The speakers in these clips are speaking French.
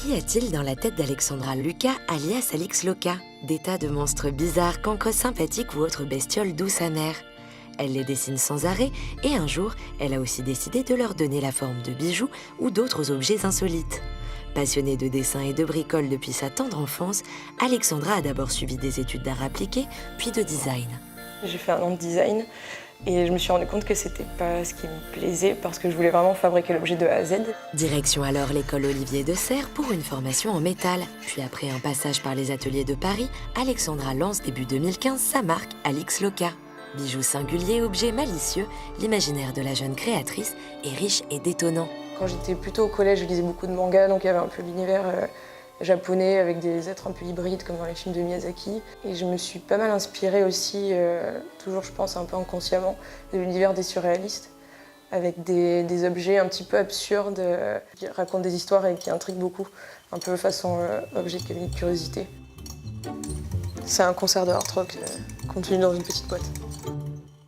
Qu'y a-t-il dans la tête d'Alexandra Lucas, alias Alix Loca? Des tas de monstres bizarres, cancres sympathiques ou autres bestioles douces amères. Elle les dessine sans arrêt et un jour, elle a aussi décidé de leur donner la forme de bijoux ou d'autres objets insolites. Passionnée de dessin et de bricole depuis sa tendre enfance, Alexandra a d'abord suivi des études d'art appliqué, puis de design. J'ai fait un an de design et je me suis rendu compte que c'était pas ce qui me plaisait parce que je voulais vraiment fabriquer l'objet de A à Z. Direction alors l'école Olivier de Serres pour une formation en métal. Puis après un passage par les ateliers de Paris, Alexandra lance début 2015 sa marque Alix Loca. Bijoux singuliers, objets malicieux, l'imaginaire de la jeune créatrice est riche et détonnant. Quand j'étais plutôt au collège, je lisais beaucoup de mangas, donc il y avait un peu l'univers japonais avec des êtres un peu hybrides comme dans les films de Miyazaki. Et je me suis pas mal inspirée aussi, toujours je pense un peu inconsciemment, de l'univers des surréalistes, avec des objets un petit peu absurdes qui racontent des histoires et qui intriguent beaucoup, un peu façon objet de curiosité. C'est un concert de hard rock contenu dans une petite boîte.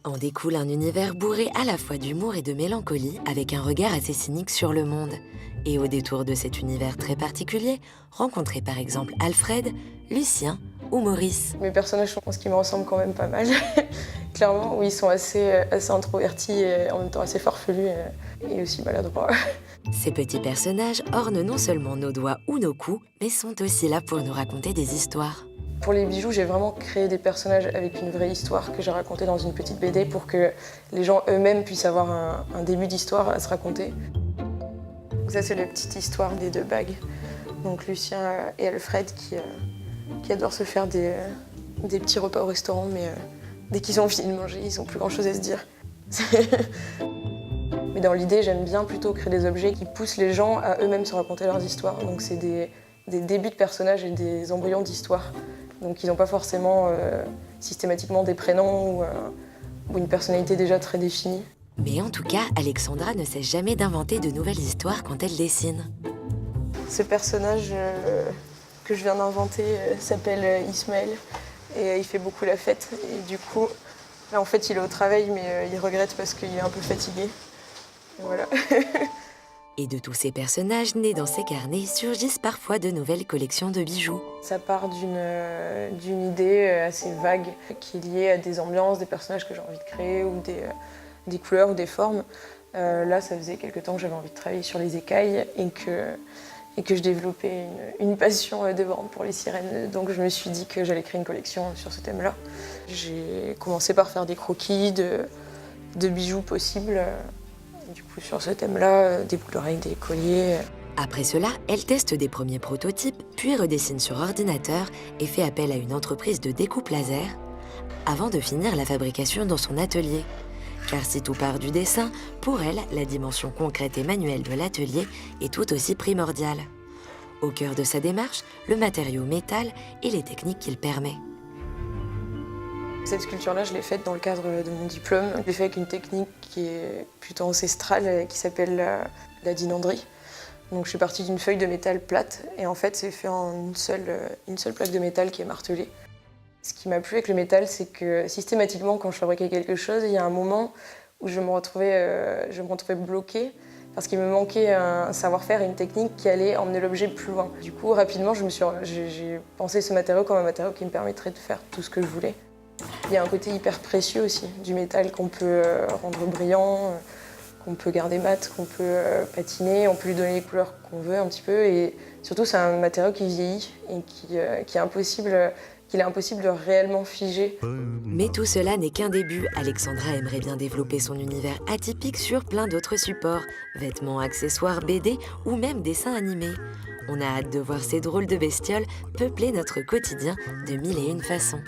En découle un univers bourré à la fois d'humour et de mélancolie, avec un regard assez cynique sur le monde. Et au détour de cet univers très particulier, rencontrez par exemple Alfred, Lucien ou Maurice. Mes personnages, je pense qu'ils me ressemblent quand même pas mal. Clairement, oui, ils sont assez introvertis et en même temps assez farfelus et aussi maladroits. Ces petits personnages ornent non seulement nos doigts ou nos coups, mais sont aussi là pour nous raconter des histoires. Pour les bijoux, j'ai vraiment créé des personnages avec une vraie histoire que j'ai racontée dans une petite BD pour que les gens eux-mêmes puissent avoir un début d'histoire à se raconter. Ça, c'est la petite histoire des deux bagues. Donc Lucien et Alfred qui adorent se faire des petits repas au restaurant, mais dès qu'ils ont fini de manger, ils n'ont plus grand-chose à se dire. Mais dans l'idée, j'aime bien plutôt créer des objets qui poussent les gens à eux-mêmes se raconter leurs histoires. Donc c'est des débuts de personnages et des embryons d'histoires. Donc ils n'ont pas forcément systématiquement des prénoms ou une personnalité déjà très définie. Mais en tout cas, Alexandra ne cesse jamais d'inventer de nouvelles histoires quand elle dessine. Ce personnage que je viens d'inventer s'appelle Ismaël et il fait beaucoup la fête. Et du coup, là en fait il est au travail mais il regrette parce qu'il est un peu fatigué. Et voilà. Et de tous ces personnages nés dans ces carnets surgissent parfois de nouvelles collections de bijoux. Ça part d'une idée assez vague qui est liée à des ambiances, des personnages que j'ai envie de créer ou des couleurs ou des formes. Là, ça faisait quelque temps que j'avais envie de travailler sur les écailles et que je développais une passion dévorante pour les sirènes. Donc je me suis dit que j'allais créer une collection sur ce thème-là. J'ai commencé par faire des croquis de bijoux possibles. Du coup, sur ce thème-là, des boucles d'oreilles, des colliers. Après cela, elle teste des premiers prototypes, puis redessine sur ordinateur et fait appel à une entreprise de découpe laser avant de finir la fabrication dans son atelier. Car si tout part du dessin, pour elle, la dimension concrète et manuelle de l'atelier est tout aussi primordiale. Au cœur de sa démarche, le matériau métal et les techniques qu'il permet. Cette sculpture-là, je l'ai faite dans le cadre de mon diplôme. Je l'ai faite avec une technique qui est plutôt ancestrale, qui s'appelle la dinanderie. Donc je suis partie d'une feuille de métal plate et en fait c'est fait en une seule plaque de métal qui est martelée. Ce qui m'a plu avec le métal, c'est que systématiquement quand je fabriquais quelque chose, il y a un moment où je me retrouvais bloquée parce qu'il me manquait un savoir-faire et une technique qui allait emmener l'objet plus loin. Du coup, rapidement, j'ai pensé ce matériau comme un matériau qui me permettrait de faire tout ce que je voulais. Il y a un côté hyper précieux aussi du métal qu'on peut rendre brillant, qu'on peut garder mat, qu'on peut patiner, on peut lui donner les couleurs qu'on veut un petit peu. Et surtout, c'est un matériau qui vieillit et qu'il est impossible de réellement figer. Mais tout cela n'est qu'un début. Alexandra aimerait bien développer son univers atypique sur plein d'autres supports, vêtements, accessoires, BD ou même dessins animés. On a hâte de voir ces drôles de bestioles peupler notre quotidien de mille et une façons.